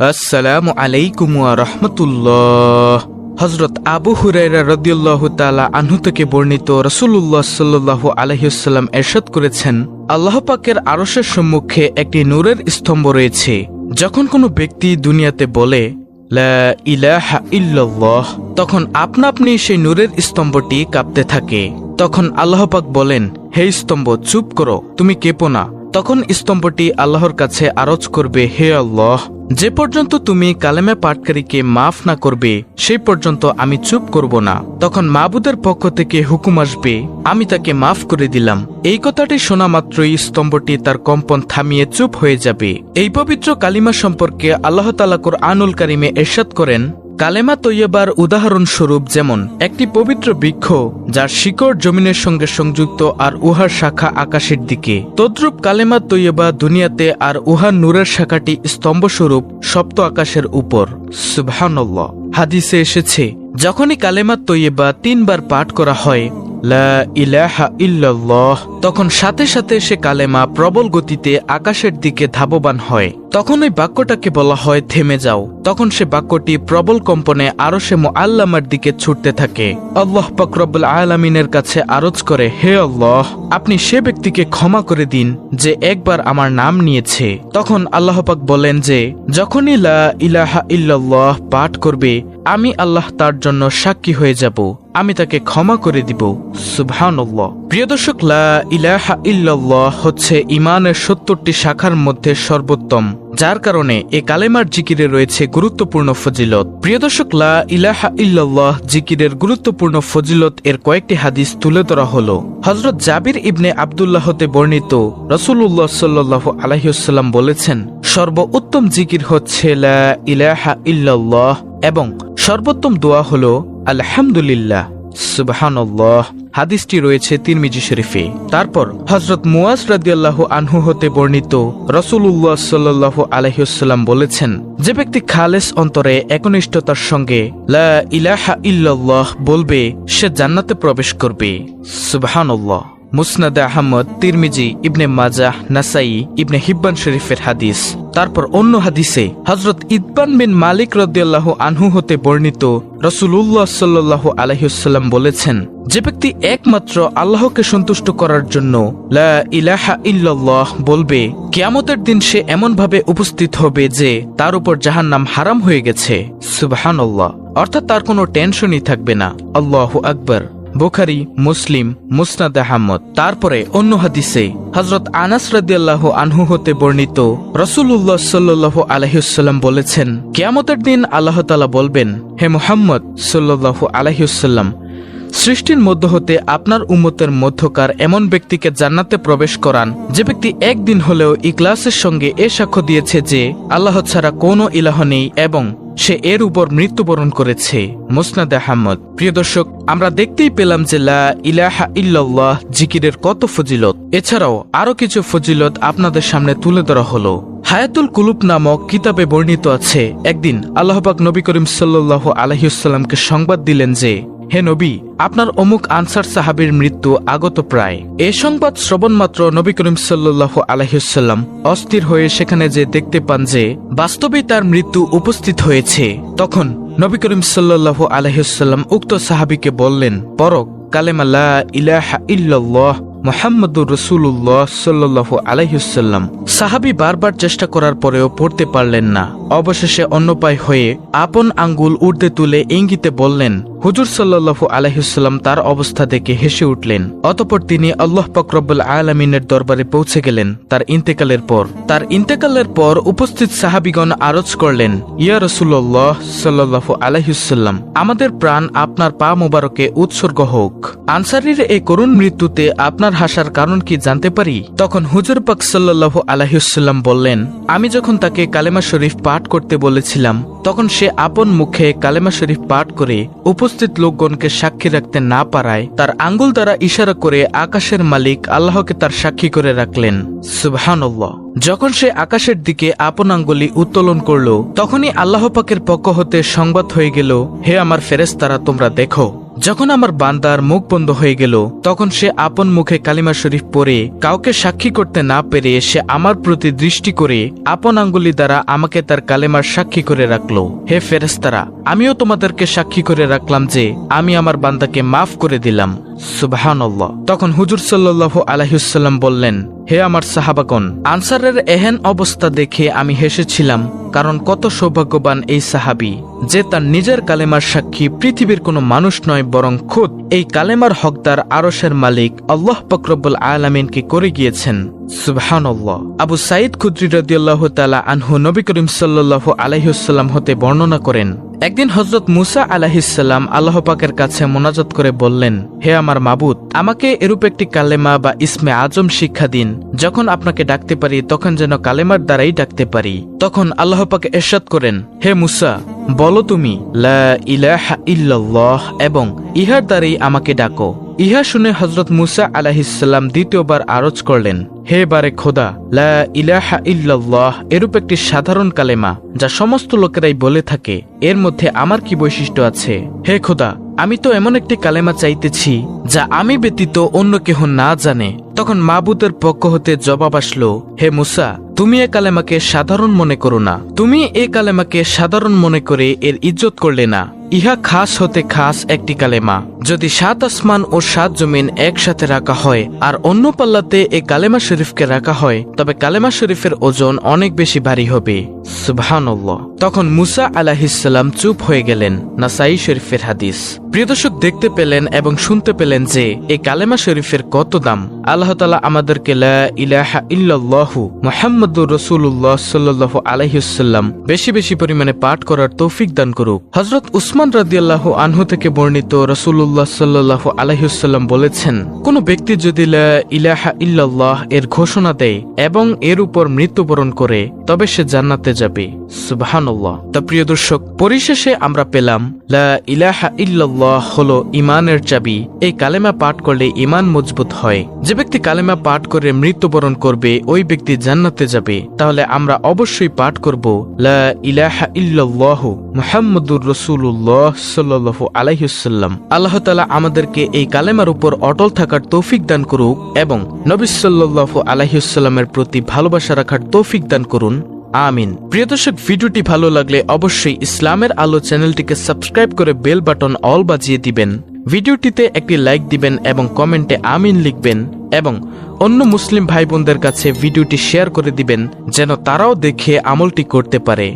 আসসালামু আলাইকুম ওয়া রাহমাতুল্লাহ। হযরত আবু হুরায়রা রাদিয়াল্লাহু তাআলা আনহু থেকে বর্ণিত, রাসূলুল্লাহ সাল্লাল্লাহু আলাইহি ওয়াসাল্লাম ইরশাদ করেছেন, আল্লাহ পাকের আরশের সম্মুখে একটি নূরের স্তম্ভ রয়েছে। যখন কোনো ব্যক্তি দুনিয়াতে বলে লা ইলাহা ইল্লাল্লাহ, তখন আপনা আপনি সেই নূরের স্তম্ভটি কাঁপতে থাকে। তখন আল্লাহ পাক বলেন, হে স্তম্ভ, চুপ করো, তুমি কেঁপো না। তখন স্তম্ভটি আল্লাহর কাছে আরজ করবে, হে আল্লাহ, যে পর্যন্ত তুমি কালেমা পাঠকারীকে মাফ না করবে সেই পর্যন্ত আমি চুপ করব না। তখন মাবুদের পক্ষ থেকে হুকুম আসবে, আমি তাকে মাফ করে দিলাম। এই কথাটি শোনা মাত্রই স্তম্ভটি তার কম্পন থামিয়ে চুপ হয়ে যাবে। এই পবিত্র কালিমা সম্পর্কে আল্লাহ তাআলা কুরআনুল কারীমে ইরশাদ করেন, কালেমা তৈয়বার উদাহরণস্বরূপ যেমন একটি পবিত্র বৃক্ষ যার শিকড় জমিনের সঙ্গে সংযুক্ত আর উহার শাখা আকাশের দিকে, তদ্রূপ কালেমা তৈয়বা দুনিয়াতে আর উহার নূরের শাখাটি স্তম্ভস্বরূপ সপ্ত আকাশের উপর। সুবহানাল্লাহ। হাদিসে এসেছে, যখনই কালেমা তৈয়বা 3 বার পাঠ করা হয়, লা ইলাহা ইল্লাল্লাহ, তখন সাথে সাথে সে কালেমা প্রবল গতিতে আকাশের দিকে ধাবমান হয়। তখন ওই বাক্যটাকে বলা হয় থেমে যাও। তখন সে বাক্যটি প্রবল কম্পনে আরশে মুআল্লামার দিকে ছুটতে থাকে। আল্লাহ পাক রব্বুল আলামিনের কাছে আরজ করে, হে আল্লাহ, আপনি সে ব্যক্তিকে ক্ষমা করে দিন যে একবার আমার নাম নিয়েছে। তখন আল্লাহ পাক বলেন যে যখনই লা ইলাহা ইল্লাল্লাহ পাঠ করবে, আমি আল্লাহ তার জন্য সাক্ষী হয়ে যাব, আমি তাকে ক্ষমা করে দিব। সুবহানাল্লাহ। প্রিয় দর্শক, লা ইলাহা ইল্লাল্লাহ হচ্ছে ঈমানের 70টি শাখার মধ্যে সর্বোত্তম, যার কারণে এ কালেমার জিকিরে রয়েছে গুরুত্বপূর্ণ ফজিলত। প্রিয় দর্শক, লা ইলাহা ইল্লাল্লাহ জিকিরের গুরুত্বপূর্ণ ফজিলত এর কয়েকটি হাদিস তুলে ধরা হলো। হযরত জাবির ইবনে আব্দুল্লাহ হতে বর্ণিত, রাসূলুল্লাহ সাল্লাল্লাহু আলাইহি ওয়াসাল্লাম বলেছেন, সর্বোত্তম জিকির হচ্ছে লা ইলাহা ইল্লাল্লাহ এবং সর্বোত্তম দোয়া হলো আলহামদুলিল্লাহ। সুবহানাল্লাহ। হাদিসটি রয়েছে তিরমিজি শরীফে। তারপর হযরত মুয়াজ রাদিয়াল্লাহু আনহু হতে বর্ণিত, রাসূলুল্লাহ সাল্লাল্লাহু আলাইহি ওয়াসাল্লাম বলেছেন, যে ব্যক্তি খালেস অন্তরে একনিষ্ঠতার সঙ্গে লা ইলাহা ইল্লাল্লাহ বলবে, সে জান্নাতে প্রবেশ করবে। সুবহানাল্লাহ। মুসনাদে আহমদ, তিরমিজি, ইবনে মাজাহ, নাসাই, ইবনে হিব্বান শরীফের হাদিস। তারপর অন্য হাদিসে হযরত ইতবান বিন মালিক রাদিয়াল্লাহু আনহু হতে বর্ণিত, রাসূলুল্লাহ সাল্লাল্লাহু আলাইহি ওয়াসাল্লাম বলেছেন, যে ব্যক্তি একমাত্র আল্লাহকে সন্তুষ্ট করার জন্য লা ইলাহা ইল্লাল্লাহ বলবে, কিয়ামতের দিন সে এমন ভাবে উপস্থিত হবে যে তার উপর জাহান্নাম হারাম হয়ে গেছে। সুবহানাল্লাহ। অর্থাৎ তার কোনো টেনশনই থাকবে না। আল্লাহু আকবার। বুখারী, মুসলিম, মুসনাদ আহমদ। তারপরে অন্য হাদিসে হযরত আনাস রাদিয়াল্লাহু আনহু হতে বর্ণিত, রাসূলুল্লাহ সাল্লাল্লাহু আলাইহি ওয়াসাল্লাম বলেছেন, কিয়ামতের দিন আল্লাহ তাআলা বলবেন, হে মুহাম্মদ সাল্লাল্লাহু আলাইহি ওয়াসাল্লাম, সৃষ্টির মধ্য হতে আপনার উম্মতের মধ্যকার এমন ব্যক্তিকে জান্নাতে প্রবেশ করান যে ব্যক্তি একদিন হলেও ইখলাসের সঙ্গে এ সাক্ষ্য দিয়েছে যে আল্লাহ ছাড়া কোনো ইলাহ নেই এবং সে এর উপর মৃত্যুবরণ করেছে। মুসনাদ আহমদ। প্রিয় দর্শক, আমরা দেখতেই পেলাম যে লা ইলাহা ইল্লাল্লাহ জিকিরের কত ফজিলত। এছাড়াও আরো কিছু ফজিলত আপনাদের সামনে তুলে ধরা হলো। হায়াতুল কুলুব নামক কিতাবে বর্ণিত আছে, একদিন আল্লাহ পাক নবী করিম সাল্লাল্লাহু আলাইহি ওয়াসাল্লামকে সংবাদ দিলেন যে, হে নবী, আপনার অমুক আনসার সাহাবীর মৃত্যু আগত প্রায়। এ সংবাদ শ্রবণ মাত্র নবী করিম সাল্লাল্লাহু আলাইহি ওয়াসাল্লাম অস্থির হয়ে সেখানে যে দেখতে পান যে বাস্তবেই তার মৃত্যু উপস্থিত হয়েছে। তখন নবী করিম সাল্লাল্লাহু আলাইহি ওয়াসাল্লাম উক্ত সাহাবীকে বললেন, পড়ো কালেমা লা ইলাহা ইল্লাল্লাহ মুহাম্মাদুর রাসূলুল্লাহ সাল্লাল্লাহু আলাইহি ওয়াসাল্লাম। সাহাবী বারবার চেষ্টা করার পরেও পড়তে পারলেন না। অবশেষে অন্যপায় হয়ে আপন আঙ্গুল ঊর্ধ্বে তুলে ইঙ্গিতে বললেন, হুজুর সাল্লাল্লাহু আলাইহি ওয়াসাল্লাম তার অবস্থা দেখে হেসে উঠলেন। অতঃপর তিনি আল্লাহ পাক রব্বুল আলামিনের দরবারে পৌঁছে গেলেন তার ইন্তেকালের পর উপস্থিত সাহাবীগণ আরজ করলেন, ইয়া রাসূলুল্লাহ সাল্লাল্লাহু আলাইহি ওয়াসাল্লাম, আমাদের প্রাণ আপনার পা মোবারকে উৎসর্গ হোক। আনসারীর এই করুণ মৃত্যুতে আপনার হাসার কারণ কি জানতে পারি? তখন হুজুর পাক সাল্লাল্লাহু আলাইহি ওয়াসাল্লাম বললেন, আমি যখন তাকে কালেমা শরীফ পাঠ করতে বলেছিলাম তখন সে আপন মুখে কালেমা শরীফ পাঠ করে উপস্থিত লোকগণকে সাক্ষী রাখতে না পারায় তার আঙ্গুল দ্বারা ইশারা করে আকাশের মালিক আল্লাহকে তার সাক্ষী করে রাখলেন। সুবহানাল্লাহ। যখন সে আকাশের দিকে আপন আঙ্গুলি উত্তোলন করল, তখনই আল্লাহ পাকের পক্ষ হতে সংবাদ হয়ে গেল, হে আমার ফেরেশতারা, তোমরা দেখো, যখন আমার বান্দার মুখ বন্ধ হয়ে গেল তখন সে আপন মুখে কালিমা শরীফ পড়ে কাউকে সাক্ষী করতে না পেরে সে আমার প্রতি দৃষ্টি করে আপন আঙ্গুলি দ্বারা আমাকে তার কালেমার সাক্ষী করে রাখলো। হে ফেরেশতারা, আমিও তোমাদেরকে সাক্ষী করে রাখলাম যে আমি আমার বান্দাকে মাফ করে দিলাম। সুবহানাল্লাহ। তখন হুজুর সাল্লাল্লাহু আলাইহি ওয়াসাল্লাম বললেন, হে আমার সাহাবাগণ, আনসারের এহেন অবস্থা দেখে আমি হেসেছিলাম, কারণ কত সৌভাগ্যবান এই সাহাবী যে তার নিজের কালেমার সাক্ষী পৃথিবীর কোনো মানুষ নয় বরং খুদ এই কালেমার হকদার আরশের মালিক আল্লাহ পাক রব্বুল আলামিনকে করে গিয়েছেন। সুবহানাল্লাহ। আবু সাঈদ খুদরি রাদিয়াল্লাহু তাআলা আনহু নবী করিম সাল্লাল্লাহু আলাইহি ওয়াসাল্লাম হতে বর্ণনা করেন, একদিন হযরত মুসা আলাইহিস সালাম আল্লাহ পাকের কাছে মোনাজাত করে বললেন, হে আমার মাবুদ, আমাকে এরূপ একটি কালেমা বা ইসমে আজম শিক্ষা দিন, যখন আপনাকে ডাকতে পারি তখন যেন কালেমার দ্বারাই ডাকতে পারি। তখন আল্লাহ পাক ইরশাদ করেন, হে মুসা, বলো তুমি লা ইলাহা ইল্লাল্লাহ এবং ইহার দ্বারাই আমাকে ডাকো। ইহা শুনে হযরত মুসা আলাইহিস সালাম দ্বিতীয়বার আরজ করলেন, হে বারে খোদা, লা ইলাহা ইল্লাল্লাহ এরূপ একটি সাধারণ কালেমা যা সমস্ত লোকেরাই বলে থাকে, এর মধ্যে আমার কি বৈশিষ্ট্য আছে? হে খোদা, আমি তো এমন একটি কালেমা চাইতেছি যা আমি ব্যতীত অন্য কেহ না জানে। তখন মাবুদের পক্ষ হতে জবাব আসলো, হে মুসা, তুমি এ কালেমাকে সাধারণ মনে করো না। তুমি এ কালেমাকে সাধারণ মনে করে এর ইজ্জত করলে না। ইহা খাস হতে খাস একটি কালেমা। যদি 7 আসমান ও 7 জমিন একসাথে রাখা হয় আর অন্য পাল্লাতে এ কালেমা শরীফকে রাখা হয় তবে কালেমা শরীফের ওজন অনেক বেশি ভারী হবে। সুবহানাল্লাহ। তখন মুসা আলাইহিস সালাম চুপ হয়ে গেলেন। নাসাই শরীফের হাদিস। প্রিয় দর্শক, দেখতে পেলেন এবং শুনতে পেলেন যে এই কালেমা শরীফের কত দাম। আল্লাহ তাআলা আমাদেরকে লা ইলাহা ইল্লাল্লাহু মুহাম্মাদুর রাসূলুল্লাহ সাল্লাল্লাহু আলাইহি ওয়াসাল্লাম বেশি বেশি পরিমাণে পাঠ করার তৌফিক দান করুক। হযরত উসমান রাদিয়াল্লাহু আনহু থেকে বর্ণিত রাসূলুল্লাহ সাল্লাল্লাহু আলাইহি ওয়াসাল্লাম বলেছেন, কোন ব্যক্তি যদি লা ইলাহা ইল্লাল্লাহ এর ঘোষণা দেয় এবং এর উপর মৃত্যুবরণ করে তবে সে জান্নাতে যাবে। সুবহানাল্লাহ। তা প্রিয় দর্শক, পরিশেষে আমরা পেলাম লা ইলাহা ইল্লাল্লাহ হলো ঈমানের চাবি। এই কালেমা পাঠ করলে ঈমান মজবুত হয়। যে ব্যক্তি কালেমা পাঠ করে মৃত্যুবরণ করবে ওই ব্যক্তি জান্নাতে যাবে। তাহলে আমরা অবশ্যই পাঠ করব লা ইলাহা ইল্লাল্লাহু মুহাম্মাদুর রাসূলুল্লাহ সাল্লাল্লাহু আলাইহি ওয়াসাল্লাম। আল্লাহ তাআলা আমাদেরকে এই কালেমার উপর অটল থাকার তৌফিক দান করুক এবং নবী সাল্লাল্লাহু আলাইহি ওয়াসাল্লামের প্রতি ভালোবাসা রাখার তৌফিক দান করুন। আমিন। প্রিয় দর্শক, ভিডিওটি ভালো লাগলে অবশ্যই ইসলামের আলো চ্যানেলটিকে সাবস্ক্রাইব করে বেল বাটন অল বাজিয়ে দিবেন। ভিডিওটিতে একটি লাইক দিবেন এবং কমেন্টে আমিন লিখবেন এবং অন্য মুসলিম ভাই বোনদের কাছে ভিডিওটি শেয়ার করে দিবেন যেন তারাও দেখে আমলটি করতে পারে।